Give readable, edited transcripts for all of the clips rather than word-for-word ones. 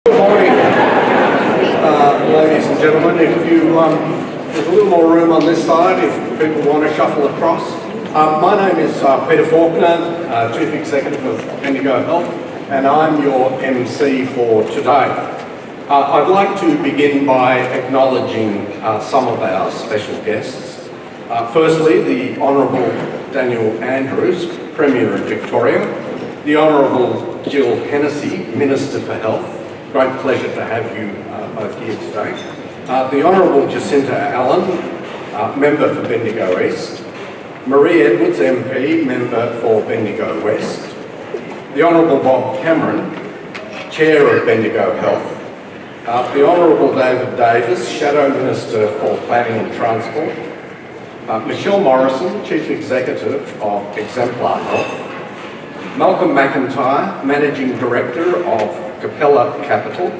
Good morning, ladies and gentlemen. If you, there's a little more room on this side if people want to shuffle across. My name is Peter Faulkner, Chief Executive of Bendigo Health, and I'm your MC for today. I'd like to begin by acknowledging some of our special guests. Firstly, the Honourable Daniel Andrews, Premier of Victoria, the Honourable Jill Hennessy, Minister for Health. Great pleasure to have you both here today. The Honourable Jacinta Allen, Member for Bendigo East. Marie Edwards, MP, Member for Bendigo West. The Honourable Bob Cameron, Chair of Bendigo Health. The Honourable David Davis, Shadow Minister for Planning and Transport. Michele Morrison, Chief Executive of Exemplar Health. Malcolm McIntyre, Managing Director of Capella Capital.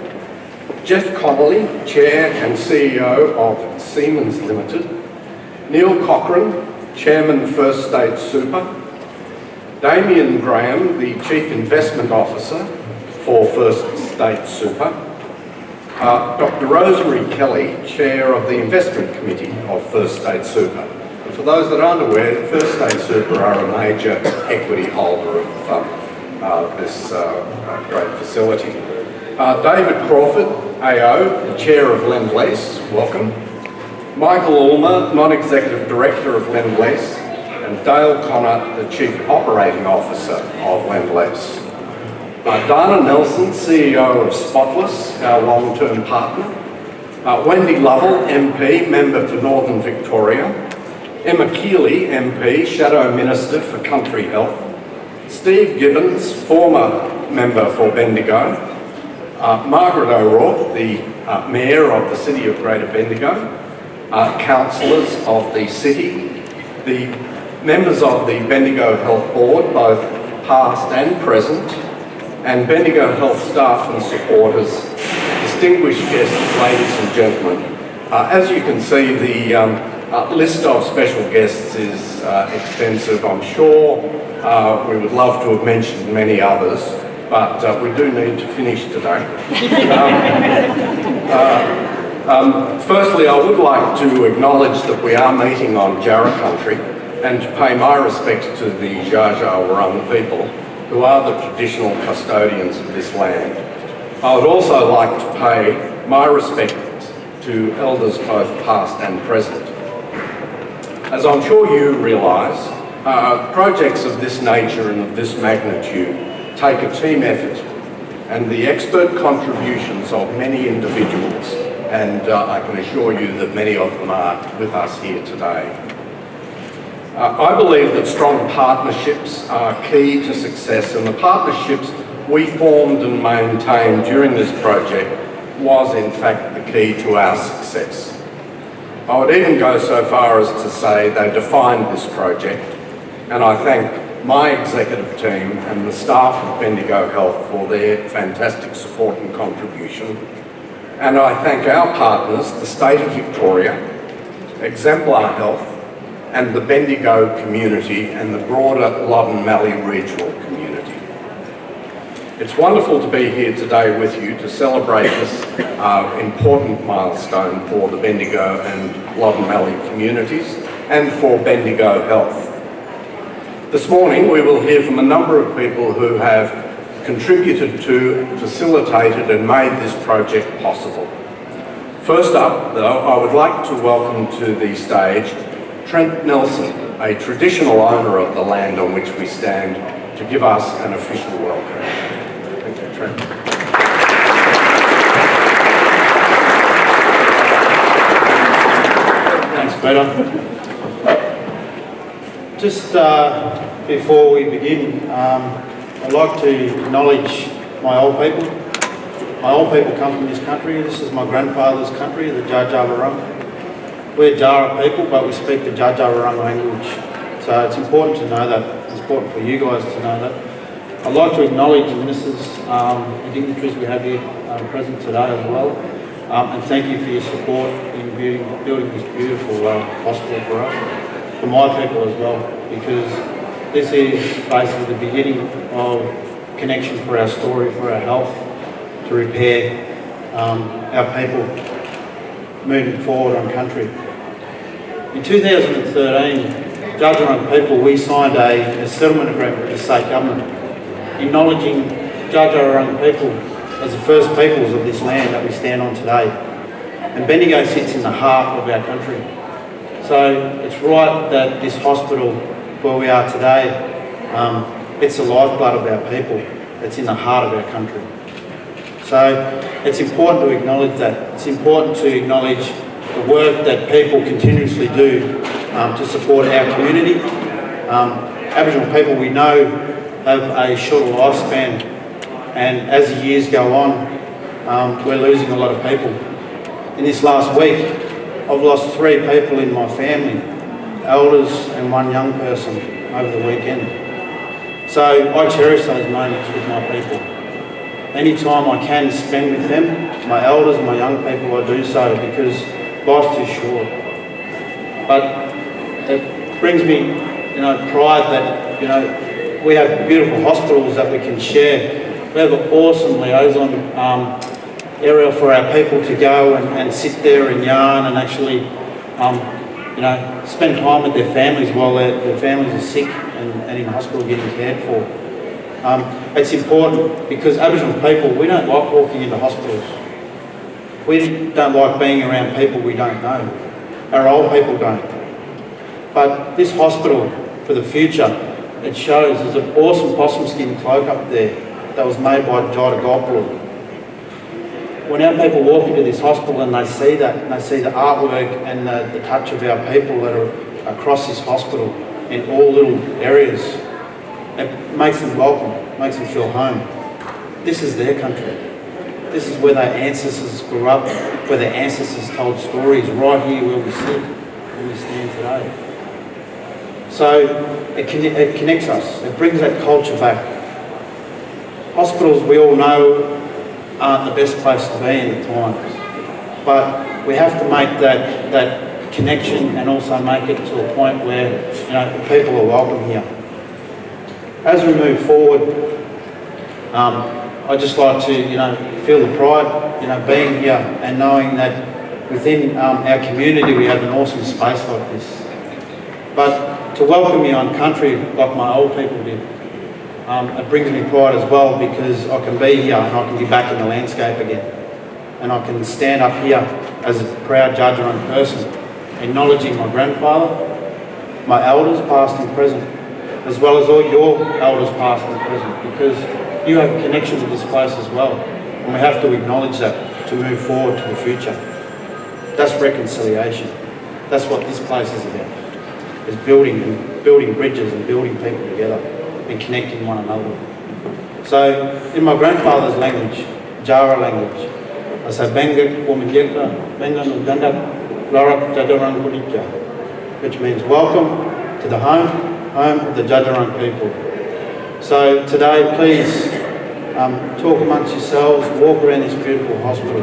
Jeff Connolly, Chair and CEO of Siemens Limited. Neil Cochrane, Chairman First State Super. Damien Graham, the Chief Investment Officer for First State Super. Dr. Rosemary Kelly, Chair of the Investment Committee of First State Super. And for those that aren't aware, First State Super are a major equity holder of this great facility. David Crawford, AO, the Chair of Lend-Lease, welcome. Michael Ulmer, Non-Executive Director of Lend-Lease, and Dale Connor, the Chief Operating Officer of Lend-Lease. Dana Nelson, CEO of Spotless, our long-term partner. Wendy Lovell, MP, Member for Northern Victoria. Emma Keeley, MP, Shadow Minister for Country Health. Steve Gibbons, former Member for Bendigo. Margaret O'Rourke, the Mayor of the City of Greater Bendigo. Councillors of the City. The members of the Bendigo Health Board, both past and present. And Bendigo Health staff and supporters, distinguished guests, ladies and gentlemen. As you can see, the list of special guests is extensive. I'm sure we would love to have mentioned many others, but we do need to finish today. Firstly, I would like to acknowledge that we are meeting on Jarrah country and to pay my respects to the Wurrung people, who are the traditional custodians of this land. I would also like to pay my respect to elders both past and present. As I'm sure you realise, projects of this nature and of this magnitude take a team effort and the expert contributions of many individuals, and I can assure you that many of them are with us here today. I believe that strong partnerships are key to success, and the partnerships we formed and maintained during this project was in fact the key to our success. I would even go so far as to say they defined this project, and I thank my executive team and the staff of Bendigo Health for their fantastic support and contribution. And I thank our partners, the State of Victoria, Exemplar Health, and the Bendigo community and the broader Loddon Mallee regional community. It's wonderful to be here today with you to celebrate this important milestone for the Bendigo and Loddon Mallee communities and for Bendigo Health. This morning we will hear from a number of people who have contributed to, facilitated and made this project possible. First up, though, I would like to welcome to the stage Trent Nelson, a traditional owner of the land on which we stand, to give us an official welcome. Thank you, Trent. Thanks, Peter. Just before we begin, I'd like to acknowledge my old people. My old people come from this country. This is my grandfather's country, the Wurrung. We're Jarrah people, but we speak the Wurrung language. So it's important to know that. It's important for you guys to know that. I'd like to acknowledge the ministers and dignitaries we have here present today as well. And thank you for your support in building this beautiful hospital for us, for my people as well, because this is basically the beginning of connection for our story, for our health, to repair our people moving forward on country. In 2013, Judge Wurrung people, we signed a settlement agreement with the state government, acknowledging Judge Wurrung people as the first peoples of this land that we stand on today. And Bendigo sits in the heart of our country. So it's right that this hospital where we are today, it's the lifeblood of our people. It's in the heart of our country. So it's important to acknowledge that. It's important to acknowledge the work that people continuously do to support our community. Aboriginal people, we know, have a shorter lifespan, and as the years go on, we're losing a lot of people. In this last week, I've lost 3 people in my family, elders and 1 young person over the weekend. So I cherish those moments with my people. Anytime I can spend with them, my elders and my young people, I do so, because life's too short. But it brings me, pride that, we have beautiful hospitals that we can share. We have an awesome liaison area for our people to go and sit there and yarn and actually, spend time with their families while their families are sick and in hospital getting cared for. It's important because Aboriginal people, we don't like walking into hospitals. We don't like being around people we don't know. Our old people don't. But this hospital, for the future, it shows there's an awesome possum skin cloak up there that was made by Jida Gopal. When our people walk into this hospital and they see that, and they see the artwork and the touch of our people that are across this hospital in all little areas, it makes them welcome, makes them feel home. This is their country. This is where their ancestors grew up, where their ancestors told stories, right here where we sit, where we stand today. So it connects us, it brings that culture back. Hospitals, we all know, aren't the best place to be in at times, but we have to make that connection and also make it to a point where people are welcome here. As we move forward, I'd just like to feel the pride being here and knowing that within our community we have an awesome space like this. But to welcome me on country like my old people did, it brings me pride as well, because I can be here and I can be back in the landscape again. And I can stand up here as a proud Judge Wurrung person, acknowledging my grandfather, my elders past and present, as well as all your elders past and present, because you have a connection to this place as well. And we have to acknowledge that to move forward to the future. That's reconciliation. That's what this place is about, is building bridges and building people together and connecting one another. So in my grandfather's language, Jara language, I say Benga Womanjeka, Benga Nuganda, Larak Jadarang Kulika, which means welcome to the home of the Judge Wurrung people. So today, please talk amongst yourselves, walk around this beautiful hospital,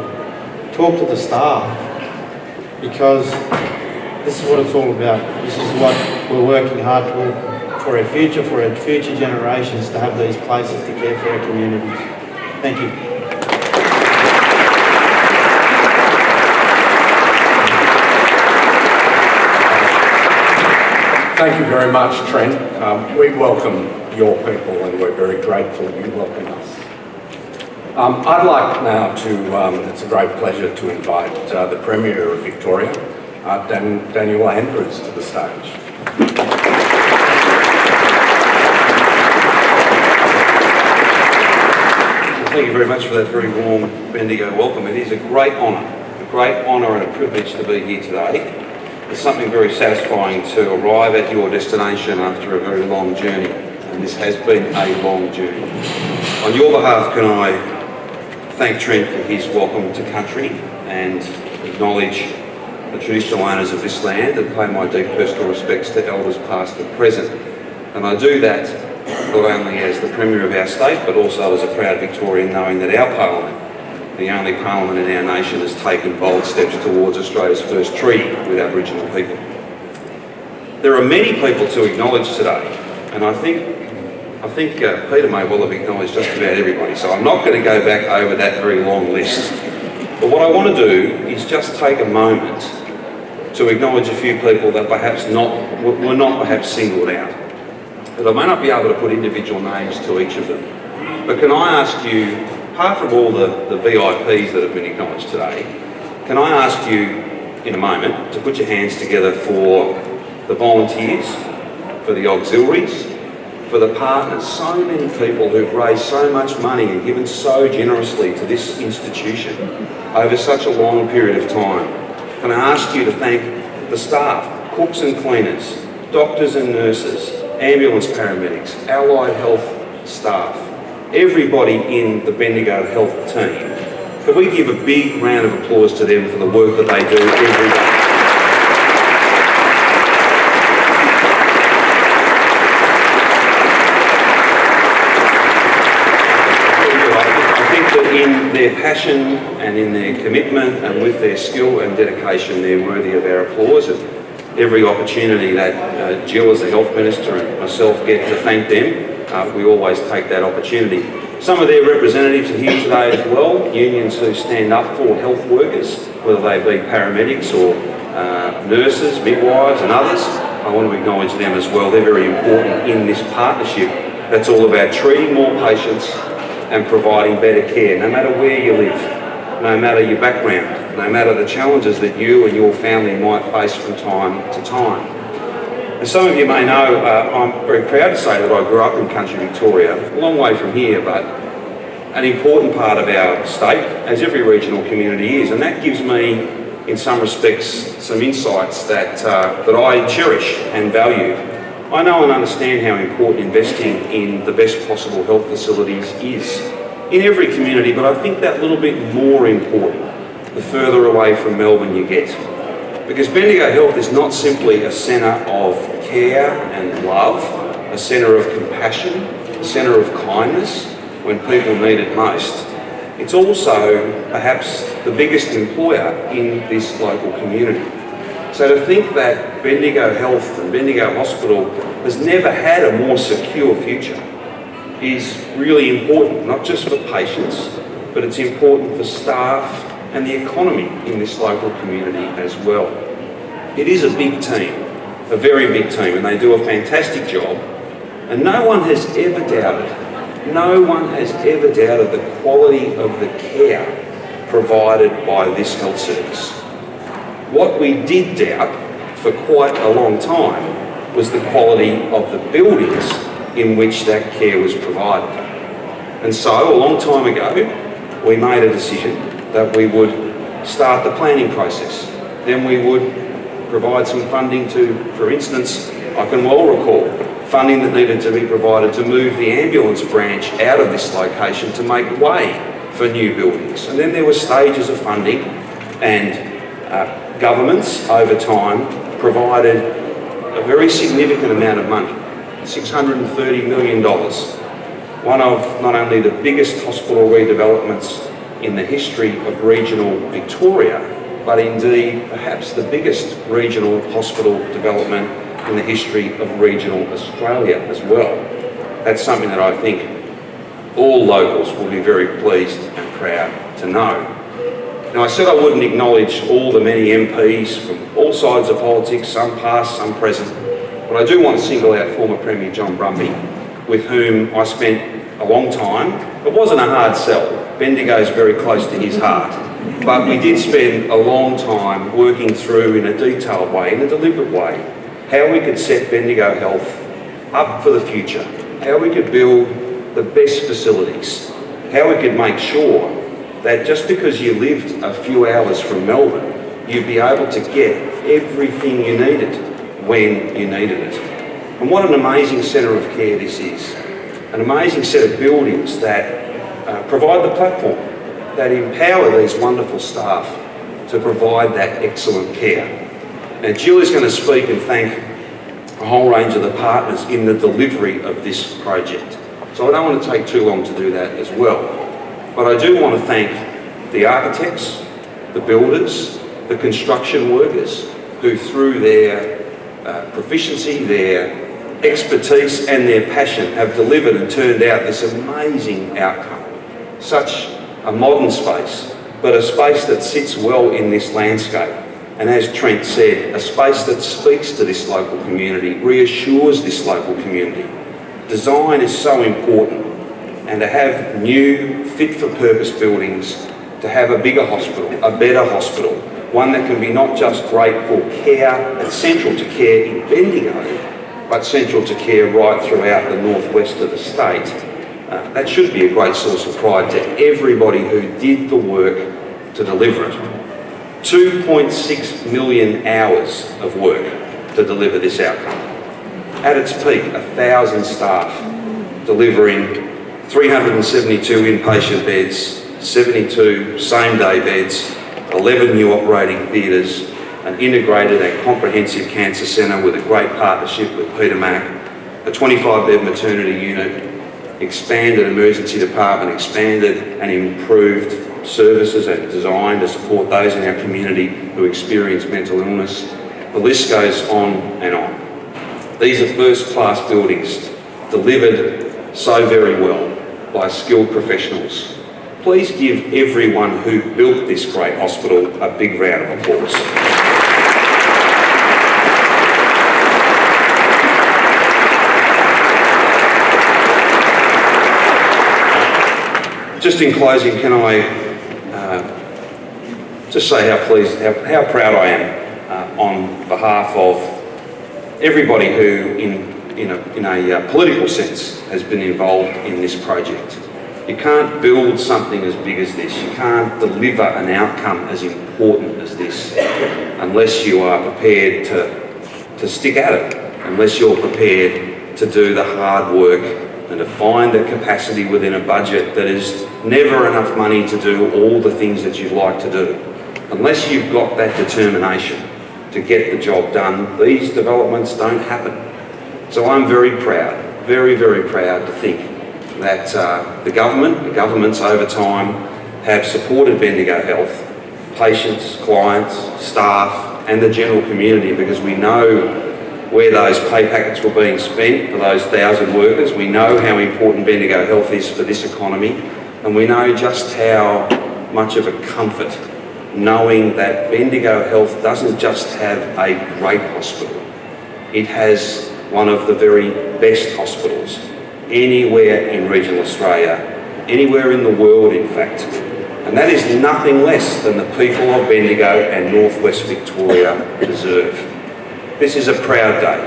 talk to the staff, because this is what it's all about. This is what we're working hard for our future generations, to have these places to care for our communities. Thank you. Thank you very much, Trent. We welcome your people and we're very grateful you welcome us. I'd like now to, it's a great pleasure to invite the Premier of Victoria, Daniel Andrews, to the stage. Thank you very much for that very warm Bendigo welcome. It is a great honour and a privilege to be here today. It's something very satisfying to arrive at your destination after a very long journey, and this has been a long journey. On your behalf, can I thank Trent for his welcome to country and acknowledge the traditional owners of this land and pay my deep personal respects to elders past and present. And I do that not only as the Premier of our state, but also as a proud Victorian, knowing that our Parliament, the only Parliament in our nation, has taken bold steps towards Australia's first treaty with Aboriginal people. There are many people to acknowledge today, and I think I think Peter may well have acknowledged just about everybody, so I'm not going to go back over that very long list. But what I want to do is just take a moment to acknowledge a few people that were not perhaps singled out. But I may not be able to put individual names to each of them. But can I ask you, apart from all the VIPs that have been acknowledged today, can I ask you in a moment to put your hands together for the volunteers, for the auxiliaries, for the partners, so many people who've raised so much money and given so generously to this institution over such a long period of time. Can I ask you to thank the staff, cooks and cleaners, doctors and nurses, ambulance paramedics, allied health staff, everybody in the Bendigo Health team. Can we give a big round of applause to them for the work that they do every day? In their passion and in their commitment and with their skill and dedication, they're worthy of our applause. And every opportunity that Jill as the Health Minister and myself get to thank them, we always take that opportunity. Some of their representatives are here today as well, unions who stand up for health workers, whether they be paramedics or nurses, midwives and others. I want to acknowledge them as well. They're very important in this partnership that's all about treating more patients and providing better care, no matter where you live, no matter your background, no matter the challenges that you and your family might face from time to time. As some of you may know, I'm very proud to say that I grew up in country Victoria, a long way from here, but an important part of our state, as every regional community is, and that gives me, in some respects, some insights that I cherish and value. I know and understand how important investing in the best possible health facilities is in every community, but I think that little bit more important the further away from Melbourne you get. Because Bendigo Health is not simply a centre of care and love, a centre of compassion, a centre of kindness when people need it most. It's also perhaps the biggest employer in this local community. So to think that Bendigo Health and Bendigo Hospital has never had a more secure future is really important, not just for patients, but it's important for staff and the economy in this local community as well. It is a big team, a very big team, and they do a fantastic job, and no one has ever doubted the quality of the care provided by this health service. What we did doubt for quite a long time was the quality of the buildings in which that care was provided. And so, a long time ago, we made a decision that we would start the planning process. Then we would provide some funding to, for instance, I can well recall, funding that needed to be provided to move the ambulance branch out of this location to make way for new buildings. And then there were stages of funding, and governments over time provided a very significant amount of money, $630 million. One of not only the biggest hospital redevelopments in the history of regional Victoria, but indeed perhaps the biggest regional hospital development in the history of regional Australia as well. That's something that I think all locals will be very pleased and proud to know. Now, I said I wouldn't acknowledge all the many MPs from all sides of politics, some past, some present, but I do want to single out former Premier John Brumby, with whom I spent a long time. It wasn't a hard sell. Bendigo is very close to his heart, but we did spend a long time working through in a detailed way, in a deliberate way, how we could set Bendigo Health up for the future, how we could build the best facilities, how we could make sure that just because you lived a few hours from Melbourne, you'd be able to get everything you needed when you needed it. And what an amazing centre of care this is. An amazing set of buildings that provide the platform, that empower these wonderful staff to provide that excellent care. Now, Jill is going to speak and thank a whole range of the partners in the delivery of this project. So I don't want to take too long to do that as well. But I do want to thank the architects, the builders, the construction workers who through their proficiency, their expertise and their passion have delivered and turned out this amazing outcome. Such a modern space, but a space that sits well in this landscape. And as Trent said, a space that speaks to this local community, reassures this local community. Design is so important, and to have new, fit-for-purpose buildings, to have a bigger hospital, a better hospital, one that can be not just great for care and central to care in Bendigo, but central to care right throughout the northwest of the state. That should be a great source of pride to everybody who did the work to deliver it. 2.6 million hours of work to deliver this outcome. At its peak, 1,000 staff delivering 372 inpatient beds, 72 same-day beds, 11 new operating theatres, an integrated and comprehensive cancer centre with a great partnership with Peter Mac, a 25-bed maternity unit, expanded emergency department, expanded and improved services and design to support those in our community who experience mental illness. The list goes on and on. These are first-class buildings delivered so very well by skilled professionals. Please give everyone who built this great hospital a big round of applause. Just in closing, can I just say how proud I am on behalf of everybody who, in a political sense, has been involved in this project. You can't build something as big as this. You can't deliver an outcome as important as this unless you are prepared to stick at it, unless you're prepared to do the hard work and to find the capacity within a budget that is never enough money to do all the things that you'd like to do. Unless you've got that determination to get the job done, these developments don't happen. So I'm very proud, very, very proud to think that the governments over time have supported Bendigo Health, patients, clients, staff and the general community, because we know where those pay packets were being spent for those 1,000 workers. We know how important Bendigo Health is for this economy, and we know just how much of a comfort knowing that Bendigo Health doesn't just have a great hospital, it has one of the very best hospitals anywhere in regional Australia, anywhere in the world in fact. And that is nothing less than the people of Bendigo and northwest Victoria deserve. This is a proud day,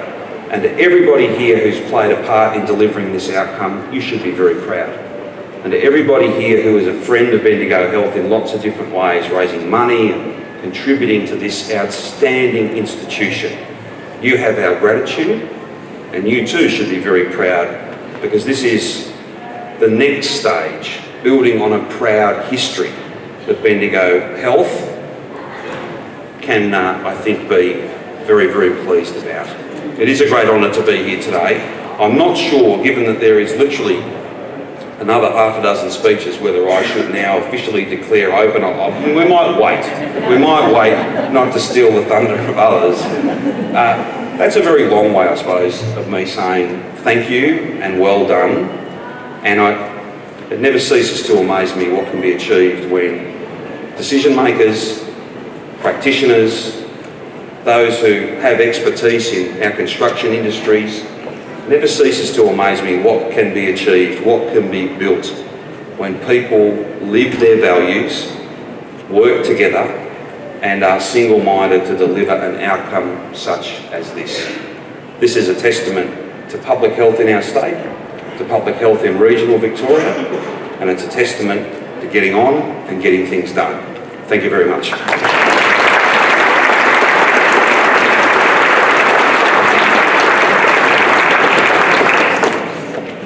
and to everybody here who's played a part in delivering this outcome, you should be very proud. And to everybody here who is a friend of Bendigo Health in lots of different ways, raising money and contributing to this outstanding institution, you have our gratitude, and you too should be very proud, because this is the next stage, building on a proud history that Bendigo Health can, I think, be very, very pleased about. It is a great honour to be here today. I'm not sure, given that there is literally another half a dozen speeches, whether I should now officially declare open. We might wait not to steal the thunder of others. That's a very long way, I suppose, of me saying thank you and well done. And it never ceases to amaze me what can be achieved when decision makers, practitioners, those who have expertise in our construction industries, never ceases to amaze me what can be achieved, what can be built when people live their values, work together and are single-minded to deliver an outcome such as this. This is a testament to public health in our state, to public health in regional Victoria, and it's a testament to getting on and getting things done. Thank you very much.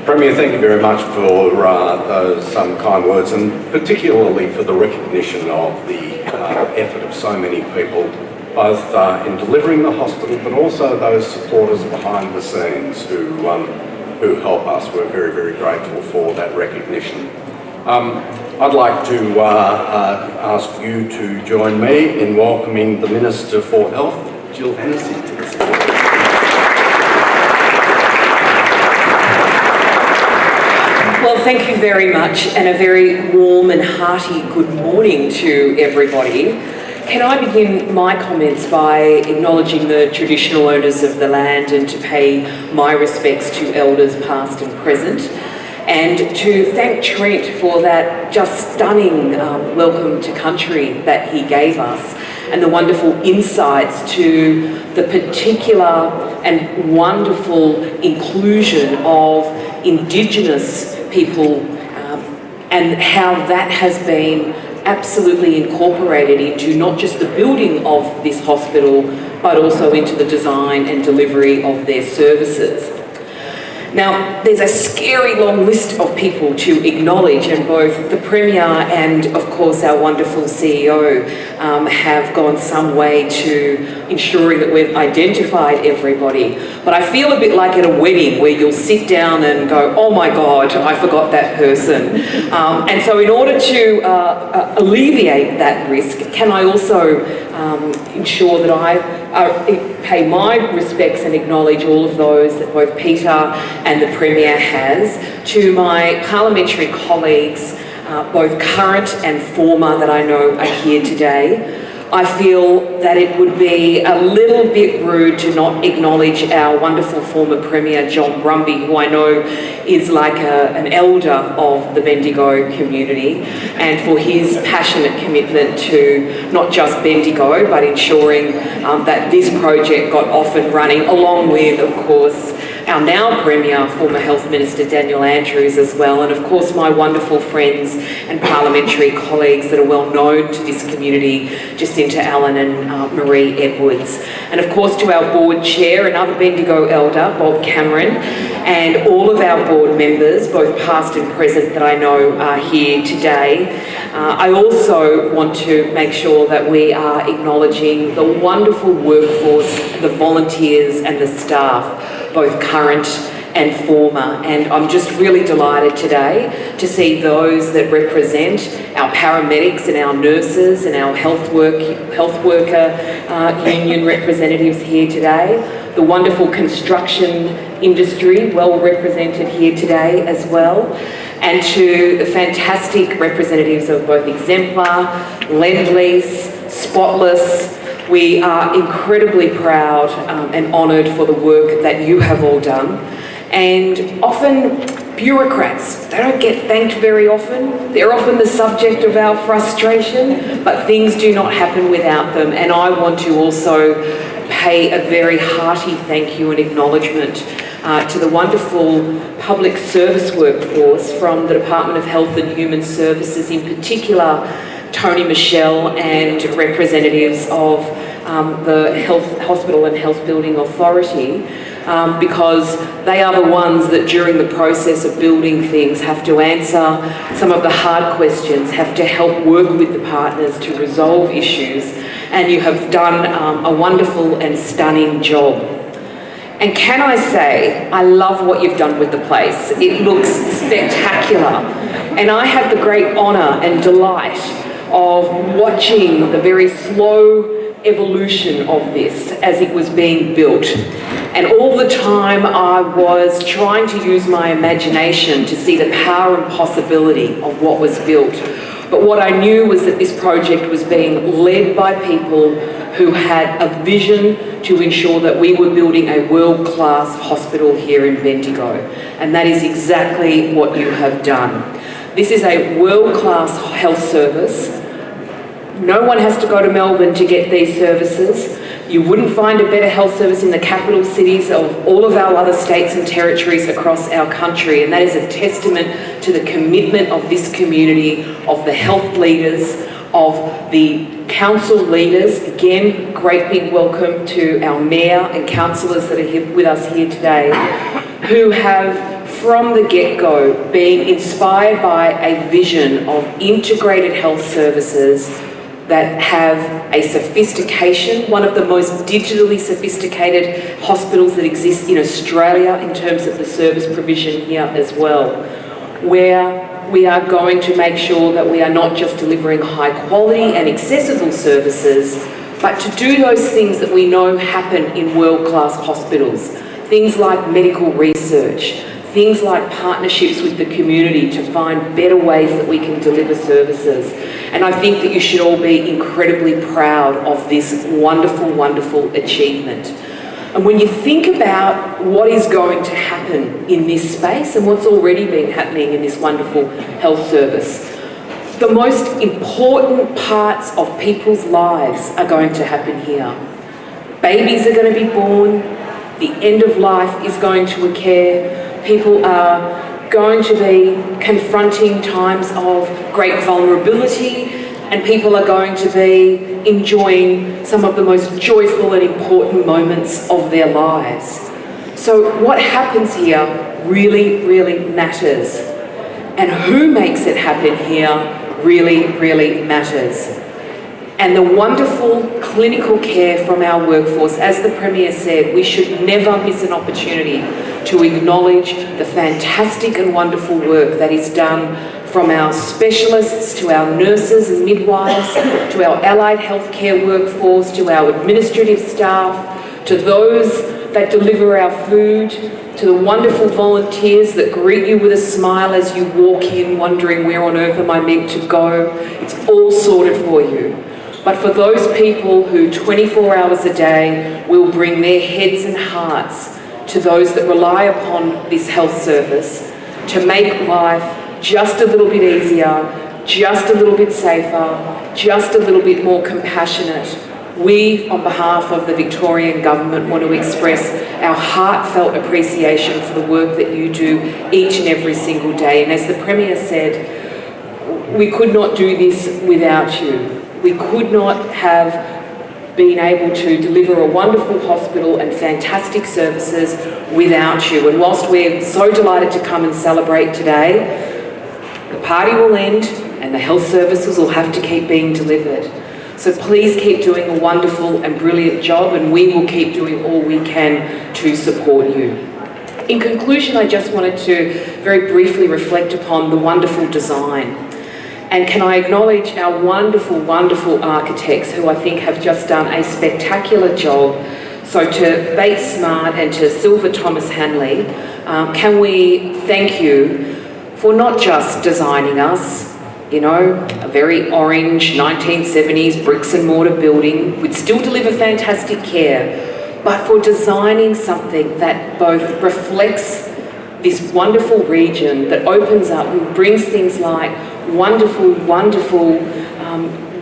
Premier, thank you very much for those kind words, and particularly for the recognition of the effort of so many people, both in delivering the hospital, but also those supporters behind the scenes who help us. We're very, very grateful for that recognition. I'd like to ask you to join me in welcoming the Minister for Health, Hennessy, to the stage. Well, thank you very much, and a very warm and hearty good morning to everybody. Can I begin my comments by acknowledging the traditional owners of the land and to pay my respects to elders past and present, and to thank Trent for that just stunning welcome to country that he gave us, and the wonderful insights to the particular and wonderful inclusion of Indigenous people and how that has been absolutely incorporated into not just the building of this hospital, but also into the design and delivery of their services. Now, there's a scary long list of people to acknowledge, and both the Premier and, of course, our wonderful CEO have gone some way to ensuring that we've identified everybody. But I feel a bit like at a wedding where you'll sit down and go, oh my God, I forgot that person. And so in order to alleviate that risk, can I also ensure that I pay my respects and acknowledge all of those that both Peter and the Premier has, to my parliamentary colleagues, both current and former, that I know are here today. I feel that it would be a little bit rude to not acknowledge our wonderful former Premier, John Brumby, who I know is like an elder of the Bendigo community, and for his passionate commitment to not just Bendigo, but ensuring that this project got off and running, along with, of course, our now Premier, former Health Minister Daniel Andrews as well, and of course my wonderful friends and parliamentary colleagues that are well known to this community, Jacinta Allen and Marie Edwards. And of course to our board chair, another Bendigo elder, Bob Cameron, and all of our board members, both past and present, that I know are here today. I also want to make sure that we are acknowledging the wonderful workforce, the volunteers and the staff, both current and former, and I'm just really delighted today to see those that represent our paramedics and our nurses and our health worker union representatives here today, the wonderful construction industry well represented here today as well, and to the fantastic representatives of both Exemplar, Lend-Lease, Spotless. We are incredibly proud and honoured for the work that you have all done. And often bureaucrats, they don't get thanked very often. They're often the subject of our frustration, but things do not happen without them. And I want to also pay a very hearty thank you and acknowledgement to the wonderful public service workforce from the Department of Health and Human Services, in particular Tony Michele and representatives of the Hospital and Health Building Authority, because they are the ones that during the process of building things have to answer some of the hard questions, have to help work with the partners to resolve issues, and you have done a wonderful and stunning job. And can I say, I love what you've done with the place. It looks spectacular. And I had the great honour and delight of watching the very slow evolution of this as it was being built. And all the time I was trying to use my imagination to see the power and possibility of what was built. But what I knew was that this project was being led by people who had a vision to ensure that we were building a world-class hospital here in Bendigo. And that is exactly what you have done. This is a world-class health service. No one has to go to Melbourne to get these services. You wouldn't find a better health service in the capital cities of all of our other states and territories across our country, and that is a testament to the commitment of this community, of the health leaders, of the council leaders. Again, great big welcome to our mayor and councillors that are here with us here today, who have from the get-go been inspired by a vision of integrated health services that have a sophistication, one of the most digitally sophisticated hospitals that exists in Australia in terms of the service provision here as well, where we are going to make sure that we are not just delivering high quality and accessible services, but to do those things that we know happen in world-class hospitals. Things like medical research, things like partnerships with the community to find better ways that we can deliver services. And I think that you should all be incredibly proud of this wonderful, wonderful achievement. And when you think about what is going to happen in this space and what's already been happening in this wonderful health service, the most important parts of people's lives are going to happen here. Babies are going to be born, the end of life is going to occur, people are going to be confronting times of great vulnerability, and people are going to be enjoying some of the most joyful and important moments of their lives. So what happens here really, really matters. And who makes it happen here really, really matters. And the wonderful clinical care from our workforce, as the Premier said, we should never miss an opportunity to acknowledge the fantastic and wonderful work that is done from our specialists to our nurses and midwives, to our allied healthcare workforce, to our administrative staff, to those that deliver our food, to the wonderful volunteers that greet you with a smile as you walk in, wondering where on earth am I meant to go. It's all sorted for you. But for those people who 24 hours a day will bring their heads and hearts to those that rely upon this health service to make life just a little bit easier, just a little bit safer, just a little bit more compassionate, we, on behalf of the Victorian Government, want to express our heartfelt appreciation for the work that you do each and every single day. And as the Premier said, we could not do this without you. We could not have been able to deliver a wonderful hospital and fantastic services without you. And whilst we're so delighted to come and celebrate today, the party will end and the health services will have to keep being delivered. So please keep doing a wonderful and brilliant job, and we will keep doing all we can to support you. In conclusion, I just wanted to very briefly reflect upon the wonderful design. And can I acknowledge our wonderful, wonderful architects who I think have just done a spectacular job. So to Bates Smart and to Silver Thomas Hanley, can we thank you for not just designing us, you know, a very orange 1970s bricks and mortar building would still deliver fantastic care, but for designing something that both reflects this wonderful region, that opens up and brings things like wonderful, wonderful,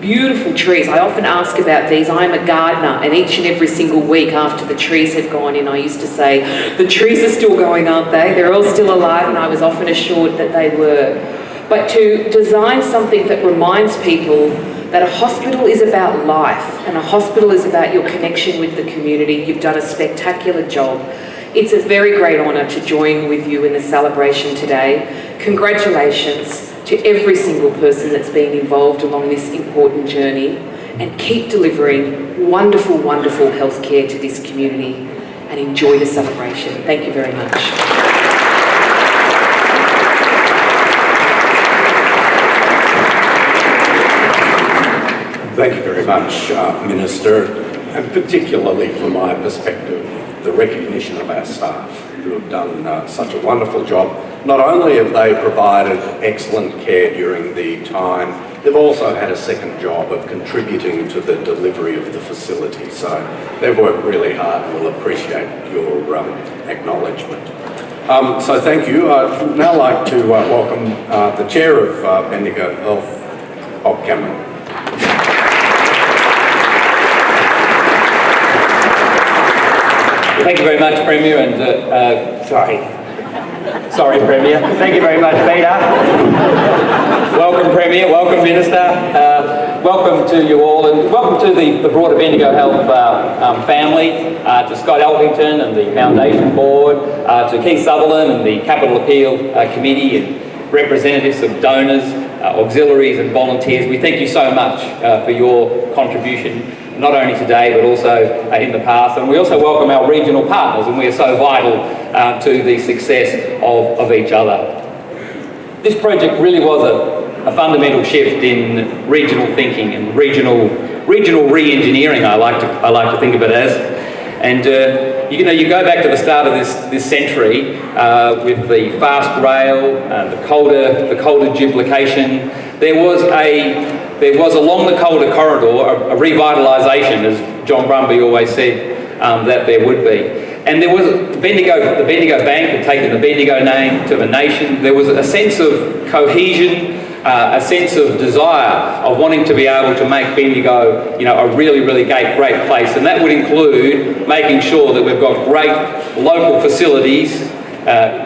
beautiful trees. I often ask about these. I'm a gardener, and each and every single week after the trees had gone in, I used to say, the trees are still going, aren't they? They're all still alive, and I was often assured that they were. But to design something that reminds people that a hospital is about life and a hospital is about your connection with the community, you've done a spectacular job. It's a very great honour to join with you in the celebration today. Congratulations to every single person that's been involved along this important journey, and keep delivering wonderful, wonderful healthcare to this community, and enjoy the celebration. Thank you very much. Thank you very much, Minister, and particularly from my perspective, the recognition of our staff who have done such a wonderful job. Not only have they provided excellent care during the time, they've also had a second job of contributing to the delivery of the facility. So they've worked really hard, and we'll appreciate your acknowledgement. So thank you. I'd now like to welcome the Chair of Bendigo Health, Bob Cameron. Thank you very much, Premier, and sorry, Premier. Thank you very much, Peter. Welcome, Premier. Welcome, Minister. Welcome to you all, and welcome to the broader Bendigo Health family, to Scott Elkington and the Foundation Board, to Keith Sutherland and the Capital Appeal Committee, and representatives of donors, auxiliaries and volunteers. We thank you so much for your contribution, not only today but also in the past, and we also welcome our regional partners, and we are so vital to the success of each other. This project really was a fundamental shift in regional thinking and regional re-engineering, I like to think of it as. And you go back to the start of this century with the fast rail, the Calder duplication. There was along the Calder corridor a revitalisation, as John Brumby always said that there would be. And there was the Bendigo Bank had taken the Bendigo name to the nation. There was a sense of cohesion, a sense of desire of wanting to be able to make Bendigo, a really, really great place. And that would include making sure that we've got great local facilities,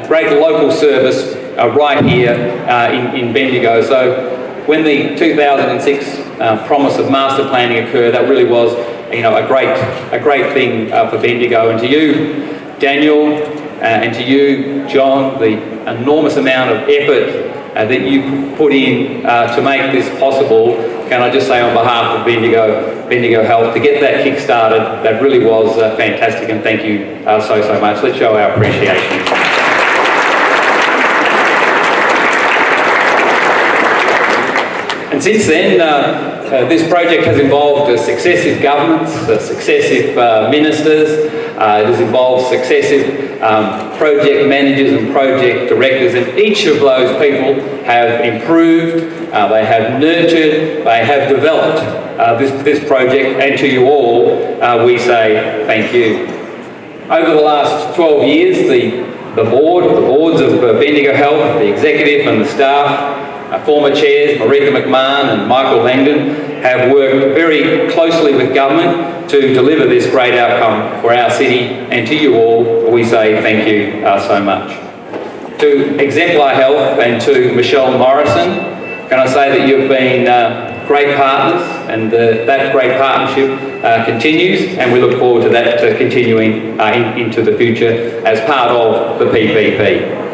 great local service right here in Bendigo. So when the 2006 promise of master planning occurred, that really was a great thing for Bendigo. And to you, Daniel, and to you, John, the enormous amount of effort that you put in to make this possible, can I just say on behalf of Bendigo Health, to get that kick-started, that really was fantastic, and thank you so much. Let's show our appreciation. And since then, this project has involved successive governments, successive ministers, it has involved successive project managers and project directors, and each of those people have improved, they have nurtured, they have developed this project, and to you all, we say thank you. Over the last 12 years, the boards of Bendigo Health, the executive and the staff, former chairs, Marika McMahon and Michael Langdon, have worked very closely with government to deliver this great outcome for our city, and to you all, we say thank you so much. To Exemplar Health and to Michele and Morrison, can I say that you've been great partners, and that great partnership continues, and we look forward to that continuing into the future as part of the PPP.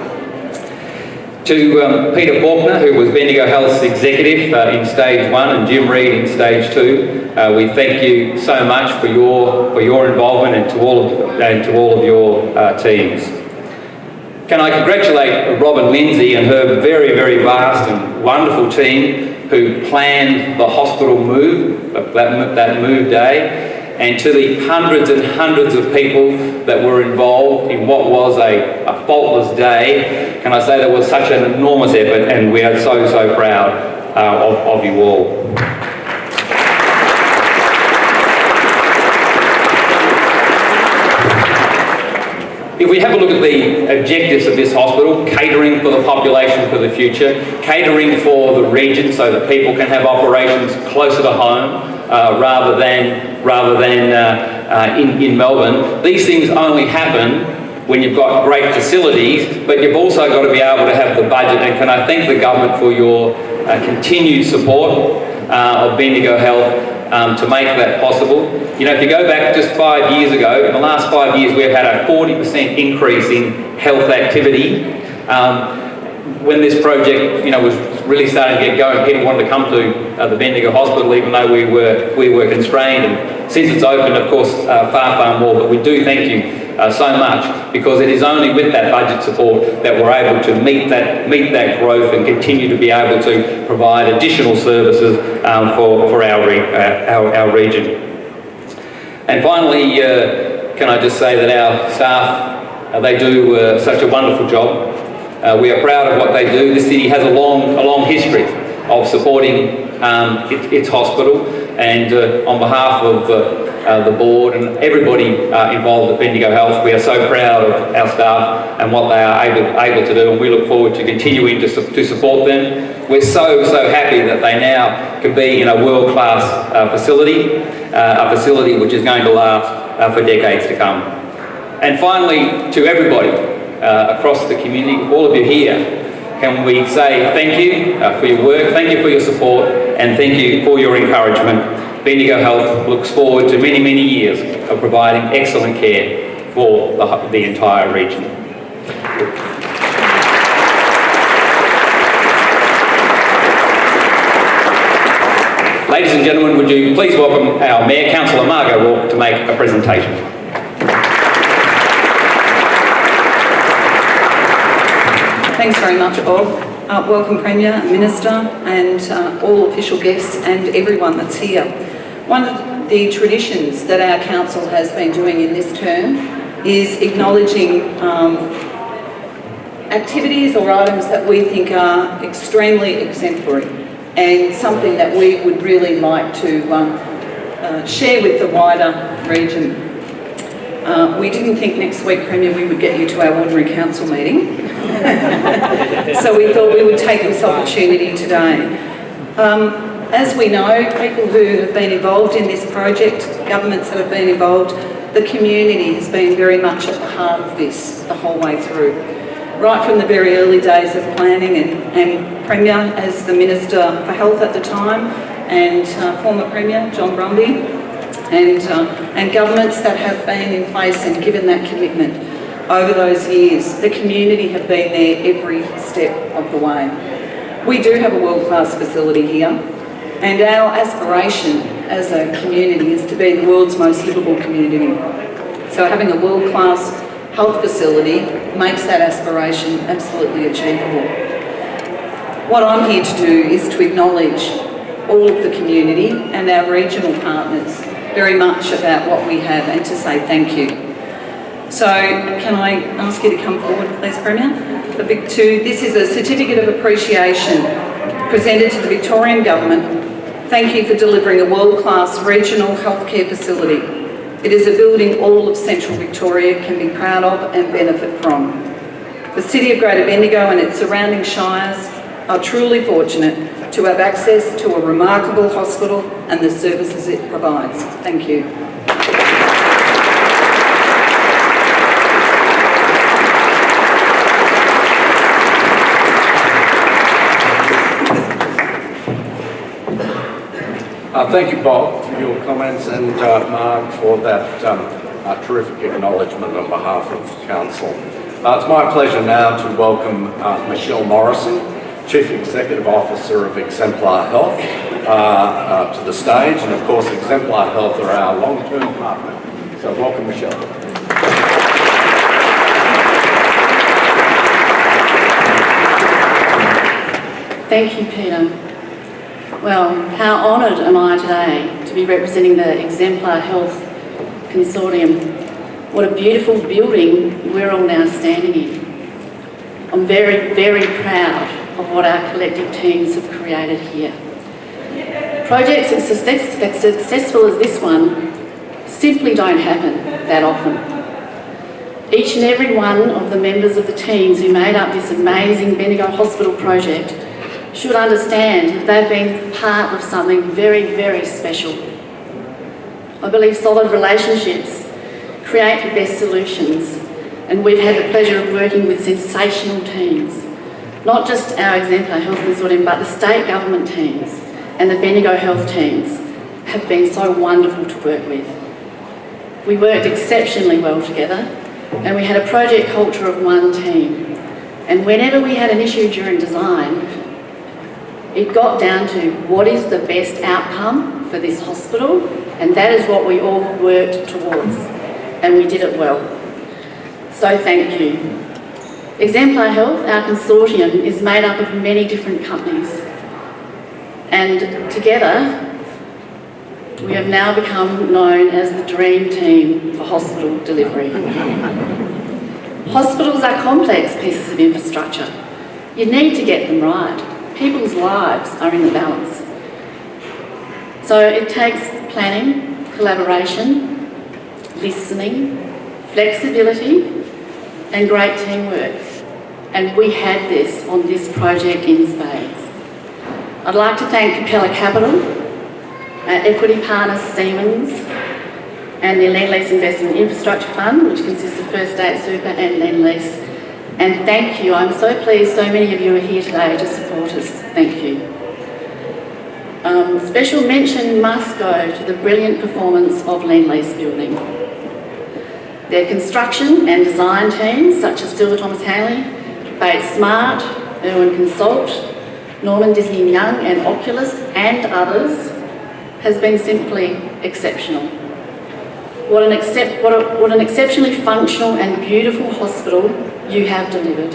To Peter Faulkner, who was Bendigo Health's executive in stage 1 and Jim Reid in stage 2, we thank you so much for your involvement, and to all of your teams. Can I congratulate Robin Lindsay and her very, very vast and wonderful team who planned the hospital move, that move day, and to the hundreds and hundreds of people that were involved in what was a faultless day. Can I say there was such an enormous effort, and we are so proud of you all. If we have a look at the objectives of this hospital, catering for the population for the future, catering for the region so that people can have operations closer to home rather than in Melbourne, these things only happen when you've got great facilities, but you've also got to be able to have the budget. And can I thank the government for your continued support of Bendigo Health to make that possible. If you go back just 5 years ago, in the last 5 years we've had a 40% increase in health activity. When this project, was really starting to get going, people wanted to come to the Bendigo Hospital, even though we were constrained. And since it's opened, of course, far more. But we do thank you so much, because it is only with that budget support that we're able to meet that growth and continue to be able to provide additional services for our region. And finally, can I just say that our staff, they do such a wonderful job. We are proud of what they do. The city has a long history of supporting its hospital, and on behalf of the board and everybody involved at Bendigo Health, we are so proud of our staff and what they are able to do, and we look forward to continuing to support them. We're so happy that they now can be in a world-class facility, a facility which is going to last for decades to come. And finally, to everybody across the community, all of you here, can we say thank you for your work, thank you for your support, and thank you for your encouragement. Bendigo Health looks forward to many years of providing excellent care for the entire region. Ladies and gentlemen, would you please welcome our Mayor, Councillor Marg, to make a presentation. Thanks very much, Bob. Welcome Premier, Minister and all official guests and everyone that's here. One of the traditions that our council has been doing in this term is acknowledging activities or items that we think are extremely exemplary and something that we would really like to share with the wider region. We didn't think next week, Premier, we would get you to our ordinary council meeting. So we thought we would take this opportunity today. As we know, people who have been involved in this project, governments that have been involved, the community has been very much at the heart of this the whole way through. Right from the very early days of planning and Premier as the Minister for Health at the time, and former Premier John Brumby, and governments that have been in place and given that commitment over those years. The community have been there every step of the way. We do have a world-class facility here, and our aspiration as a community is to be the world's most livable community. So having a world-class health facility makes that aspiration absolutely achievable. What I'm here to do is to acknowledge all of the community and our regional partners very much about what we have and to say thank you. So can I ask you to come forward, please, Premier? This is a certificate of appreciation presented to the Victorian Government. Thank you for delivering a world-class regional healthcare facility. It is a building all of Central Victoria can be proud of and benefit from. The City of Greater Bendigo and its surrounding shires are truly fortunate to have access to a remarkable hospital and the services it provides. Thank you. Thank you, Bob, for your comments, and Marg for that terrific acknowledgement on behalf of Council. It's my pleasure now to welcome Michele Morrison, Chief Executive Officer of Exemplar Health, to the stage, and of course Exemplar Health are our long-term partner. So welcome, Michele. Thank you, Peter. Well, how honoured am I today to be representing the Exemplar Health Consortium. What a beautiful building we're all now standing in. I'm very, very proud of what our collective teams have created here. Projects as successful as this one simply don't happen that often. Each and every one of the members of the teams who made up this amazing Bendigo Hospital project should understand that they've been part of something very, very special. I believe solid relationships create the best solutions, and we've had the pleasure of working with sensational teams. Not just our Exemplar Health Consortium, but the state government teams and the Bendigo Health teams have been so wonderful to work with. We worked exceptionally well together, and we had a project culture of one team. And whenever we had an issue during design, it got down to what is the best outcome for this hospital, and that is what we all worked towards, and we did it well. So thank you. Exemplar Health, our consortium, is made up of many different companies, and together we have now become known as the dream team for hospital delivery. Hospitals are complex pieces of infrastructure. You need to get them right. People's lives are in the balance. So it takes planning, collaboration, listening, flexibility, and great teamwork. And we had this on this project in spades. I'd like to thank Capella Capital, our equity partners Siemens, and the Lend-Lease Investment Infrastructure Fund, which consists of First State Super and Lend-Lease. And thank you. I'm so pleased so many of you are here today to support us. Thank you. Special mention must go to the brilliant performance of Lend-Lease Building. Their construction and design teams, such as Silver Thomas Hanley, Bates Smart, Irwin Consult, Norman Disney Young and Oculus, and others, has been simply exceptional. What an exceptionally functional and beautiful hospital you have delivered.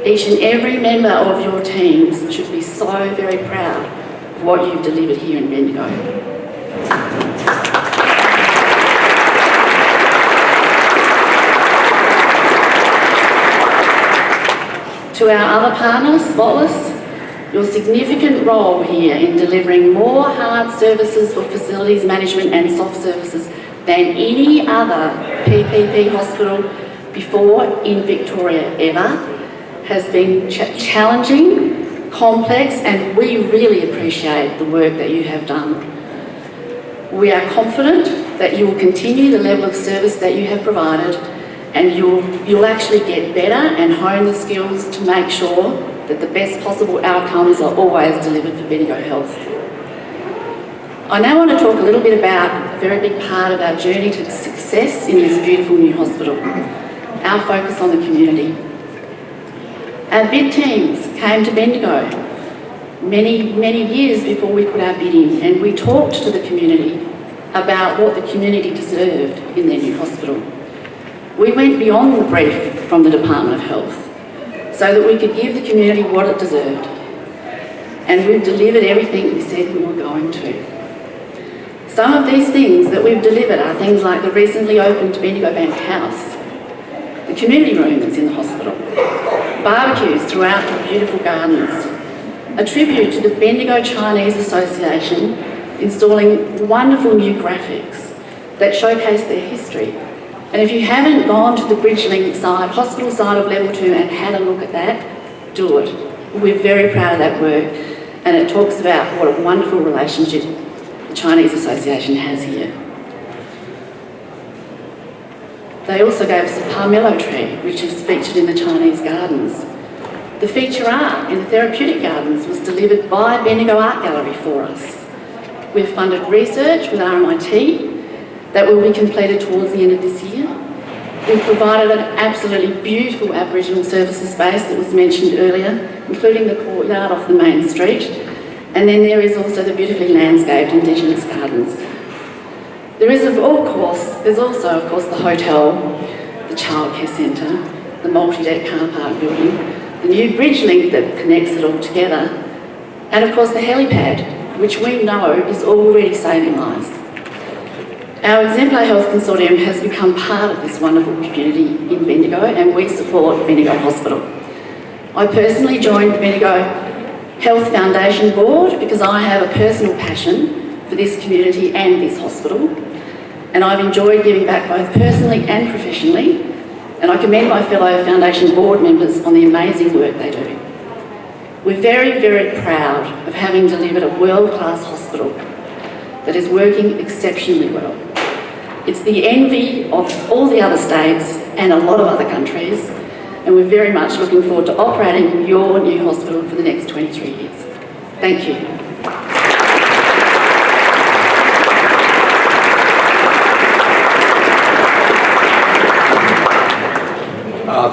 Each and every member of your teams should be so very proud of what you've delivered here in Bendigo. To our other partner, Spotless, your significant role here in delivering more hard services for facilities management and soft services than any other PPP hospital before in Victoria ever has been challenging, complex, and we really appreciate the work that you have done. We are confident that you will continue the level of service that you have provided, and you'll actually get better and hone the skills to make sure that the best possible outcomes are always delivered for Bendigo Health. I now want to talk a little bit about a very big part of our journey to success in this beautiful new hospital, our focus on the community. Our bid teams came to Bendigo many years before we put our bid in, and we talked to the community about what the community deserved in their new hospital. We went beyond the brief from the Department of Health so that we could give the community what it deserved. And we've delivered everything we said we were going to. Some of these things that we've delivered are things like the recently opened Bendigo Bank House, the community room that's in the hospital, barbecues throughout the beautiful gardens, a tribute to the Bendigo Chinese Association installing wonderful new graphics that showcase their history. And if you haven't gone to the Bridgelink side, hospital side of level 2 and had a look at that, do it. We're very proud of that work, and it talks about what a wonderful relationship the Chinese Association has here. They also gave us a palmetto tree, which is featured in the Chinese gardens. The feature art in the therapeutic gardens was delivered by Bendigo Art Gallery for us. We've funded research with RMIT that will be completed towards the end of this year. We've provided an absolutely beautiful Aboriginal services space that was mentioned earlier, including the courtyard off the main street. And then there is also the beautifully landscaped Indigenous gardens. There's also, of course, the hotel, the childcare centre, the multi-deck car park building, the new bridge link that connects it all together, and of course the helipad, which we know is already saving lives. Our Exemplar Health Consortium has become part of this wonderful community in Bendigo, and we support Bendigo Hospital. I personally joined the Bendigo Health Foundation Board because I have a personal passion for this community and this hospital, and I've enjoyed giving back both personally and professionally, and I commend my fellow Foundation Board members on the amazing work they do. We're very, very proud of having delivered a world-class hospital that is working exceptionally well. It's the envy of all the other states and a lot of other countries, and we're very much looking forward to operating your new hospital for the next 23 years. Thank you.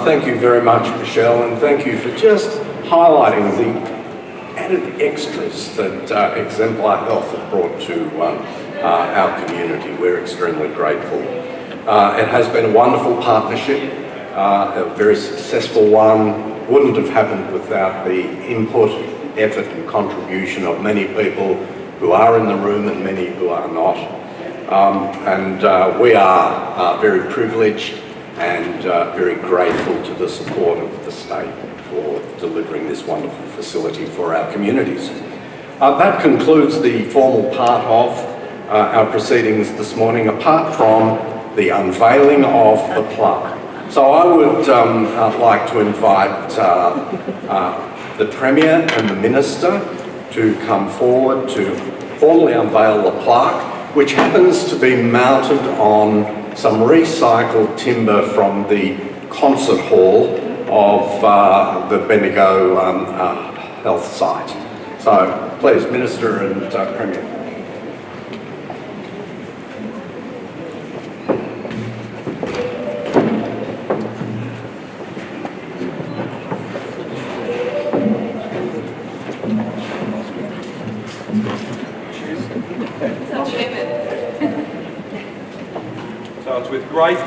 Thank you very much, Michelle, and thank you for just highlighting the added extras that Exemplar Health have brought to our community. We're extremely grateful. It has been a wonderful partnership, a very successful one. Wouldn't have happened without the input, effort and contribution of many people who are in the room and many who are not. We are very privileged and very grateful to the support of the state for delivering this wonderful facility for our communities. That concludes the formal part of our proceedings this morning, apart from the unveiling of the plaque. So I would like to invite the Premier and the Minister to come forward to formally unveil the plaque, which happens to be mounted on some recycled timber from the concert hall of the Bendigo Health site. So please, Minister and Premier. So it's with great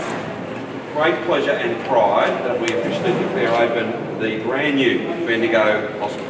pleasure and pride that we officially declare open the brand new Bendigo Hospital.